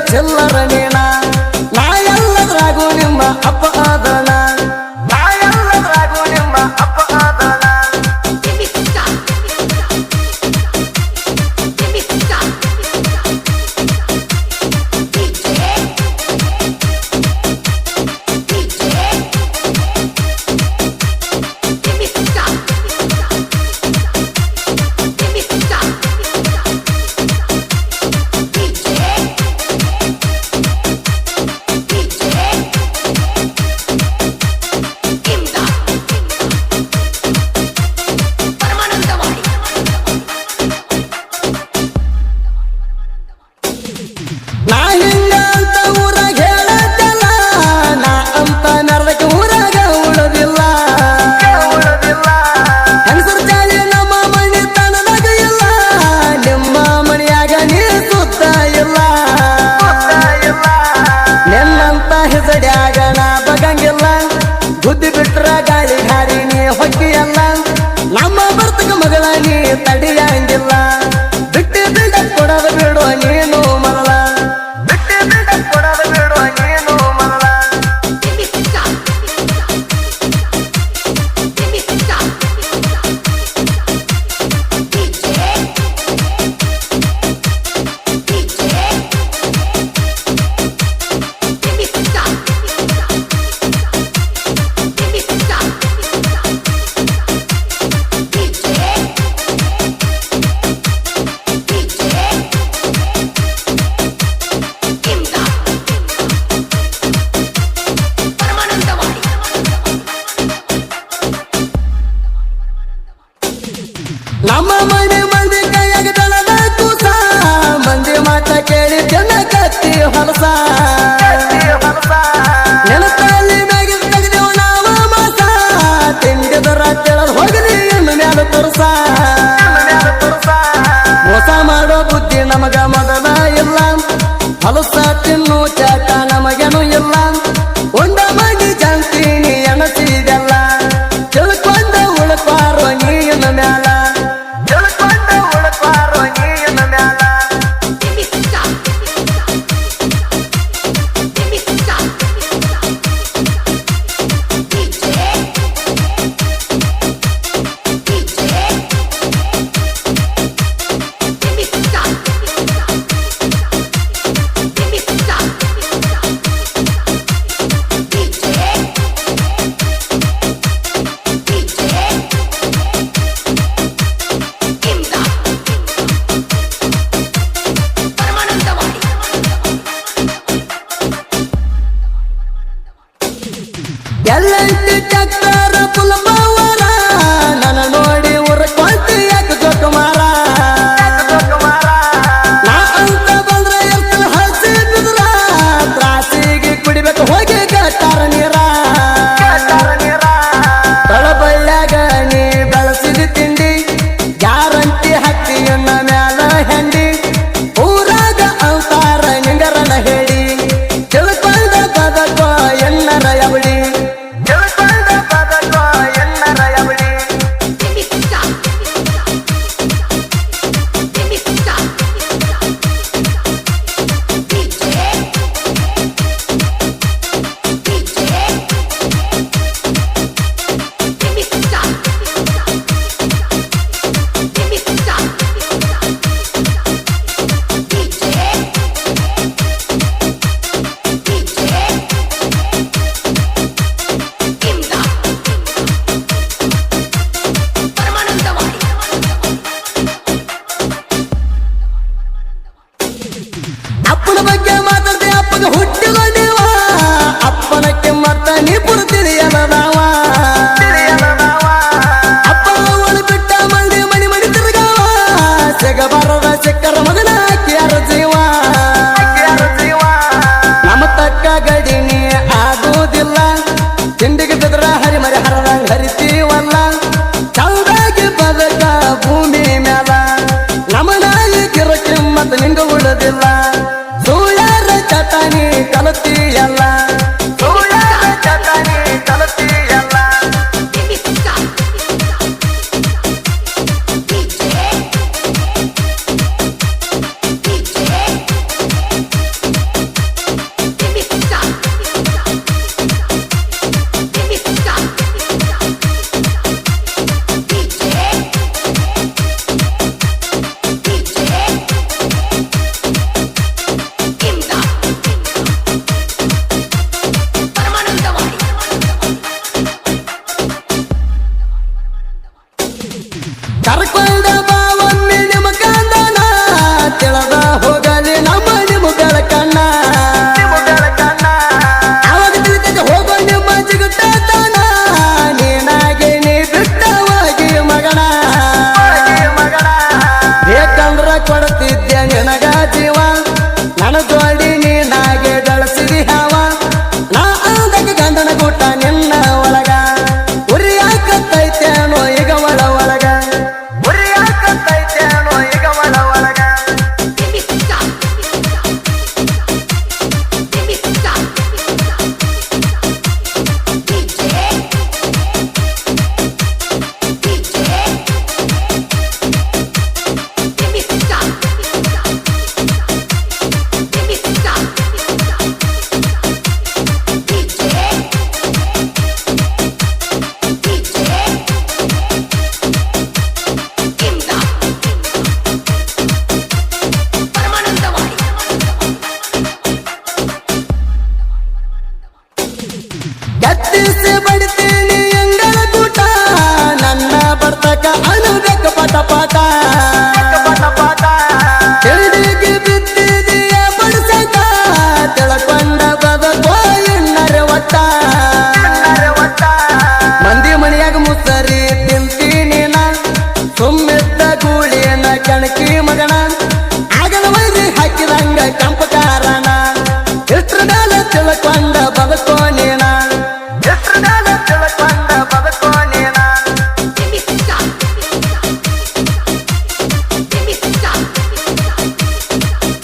ಚಿಲ್ಲರ ನೀನ ನಾ ಎಲ್ಲದ್ರಾಗೂ ನಿಮ್ಮ ಅಪ್ಪ ಆದಣ ನಾ ಎಲ್ಲದ್ರಾಗೂ ನಿಮ್ಮ ಅಪ್ಪ ಆದಣ ನಾ ಹಿಂಗ ಅಂತ ಊರಾಗ ಹೇಳತ್ತಲ್ಲ ನಾ ಅಂತ ನರ್ದಕ್ಕೆ ಊರಾಗ ಉಳದಿಲ್ಲ ಹೆಂಗಸರ ಚಾಲಿ ನಮ್ಮ ಮನೆ ತನದಾಗ ಇಲ್ಲ ನಿಮ್ಮ ಮನೆಯಾಗ ನೀ ಸುತ್ತ ಇಲ್ಲ ನಿನ್ನಂತ ಹೆಸಡ್ಯಾಗ ನಾ ಬಗಂಗಿಲ್ಲ ಬುದ್ಧಿ ಬಿಟ್ರ ಗಾಳಿ ಹಾರಿ ನೀ ಹೊಕ್ಕಿಯಲ್ಲ ನಮ್ಮ ಬರ್ತಕ ಮಗಳ ನೀ ತಡಿಯಂಗಿಲ್ಲ ಬಿಟ್ಟು ಬಿಡ ಕೊಡದ ಬಿಡು ನೀನು ಮರಳ ನಮ್ಮ ಮನೆ ಮಂದಿ ಕೈಯಾಗ ದಳದ ಕೂಸ ಮಂದಿ ಮಾತ ಕೇಳಿ ಜನ ಕತ್ತಿ ಹೊಲಸ ನೆನಪಲ್ಲಿ ಮ್ಯಾಗಿನ ತೆಗೆದೇವು ನಾವ ಮಾಸ ತಿಂಡಿದರ ತೆಳದ್ ಹೋಗಲಿ ಇನ್ನು ಮ್ಯಾಲ ತೋರ್ಸ ಮೋಸ ಮಾಡೋ ಬುದ್ಧಿ ನಮಗ ಮೊದಲ ಇಲ್ಲ ಹೊಲಸ ತಿನ್ನು ಚಾಟ ನಮಗೇನು ಇಲ್ಲ ಒಂದ ಮಗಿ ಜಂತೀನಿ ಎಣಸಿದೆಲ್ಲ ತಿಳ್ಕೊಂಡ ಉಳ್ಪಾರೋ ನೀನ ಮ್ಯಾಲ ಎಲ್ಲಂಟಿ ಚಕ್ರ ಪುಲ್ಬವರ ನನ್ನ ನೋಡಿ ಉರ್ಕೊಂತ ಯಾಕೆ ಜೋಕುಮಾರ ನಾ ಅಂತ ಬಂದ್ರೆ ಎಷ್ಟು ಹಸಿ ಬಿದ್ರ ತ್ರಾಸಿಗೆ ಕುಡಿಬೇಕು ಹೋಗಿ ಗಟ್ಟಾರ ನೀರ ತಳಬಳ್ಳ್ಯಾಗ ನೀ ಬೆಳೆಸಿದ ತಿಂಡಿ ಗ್ಯಾರಂಟಿ ಹತ್ತಿ ಎನ್ನ ಮ್ಯಾಲ ಹೆಂಡಿ ಊರಾಗ ಅಂತಾರ ನಿಂಗರನ ಹೇಳಿ ತಿಳ್ಕೊಂಡ ಬದಕೋ ಎನ್ನರ ಯವಡಿ ಮಾಡ ಬಾವಮ್ಮಿ ನಿಮ್ಮ ಕಾಂದನ ತಿಳದ ಹೋಗಲಿ ನಮ್ಮ ನಿಮ್ಮ ಬೆಳಕಣ್ಣ ಅವಾಗ ತಿಳಿತೈತೆ ಹೋಗೋ ನಿಮ್ಮ ಜಿಗುತ್ತಾನ ನೀನಾಗೆ ನೀ ಬಿಟ್ಟವಾಗಿ ಮಗನ ಬೇಕಂದ್ರ ಕೊಡ್ತಿದ್ದೆ ನಿನಗ ಜೀವ ನನ್ನ ಜೋಡಿ ನೀನಾಗೆ ಬೆಳೆಸಿದಿ ಹಾವ ನಾ ಆದಾಗ ಗಂಡನ ಗೂಟ ನಿನ್ನ ಒಳಗ ಉರಿಯಾಕತ್ತೈತೇನೋ ಈಗ ಒಳಗ ಉರಿಯಾಕತ್ತೈತೇನೋ ಈಗ ಒಳಗ ಗತ್ತಿಸಿ ಬಡಿತೀನಿ ಎಂಗಳ ಕೂಟ ನನ್ನ ಬರ್ತಕ ಅನುಬೇಕ ಪಟ ಪಾಟ ತಿಳಿದಿಗೆ ಬಿತ್ತಿದೀಯ ಬಡಿಸಕ ತಿಳ್ಕೊಂಡ ಬದಕೋ ಇನ್ನರೆ ಒಟ್ಟ ಮಂದಿ ಮನೆಯಾಗ ಮುಸರಿ ತಿಂತೀನಿ ನಾ ಸುಮ್ಮಿದ್ದ ಗೂಳಿನ ಕಣಕಿ ಮಗನ ಆಗನ ವೈರಿ ಹಾಕಿದಂಗ ಕಂಪ ಕಾರಣ ಇಷ್ಟ್ರ ಮೇಲೆ ತಿಳ್ಕೊಂಡ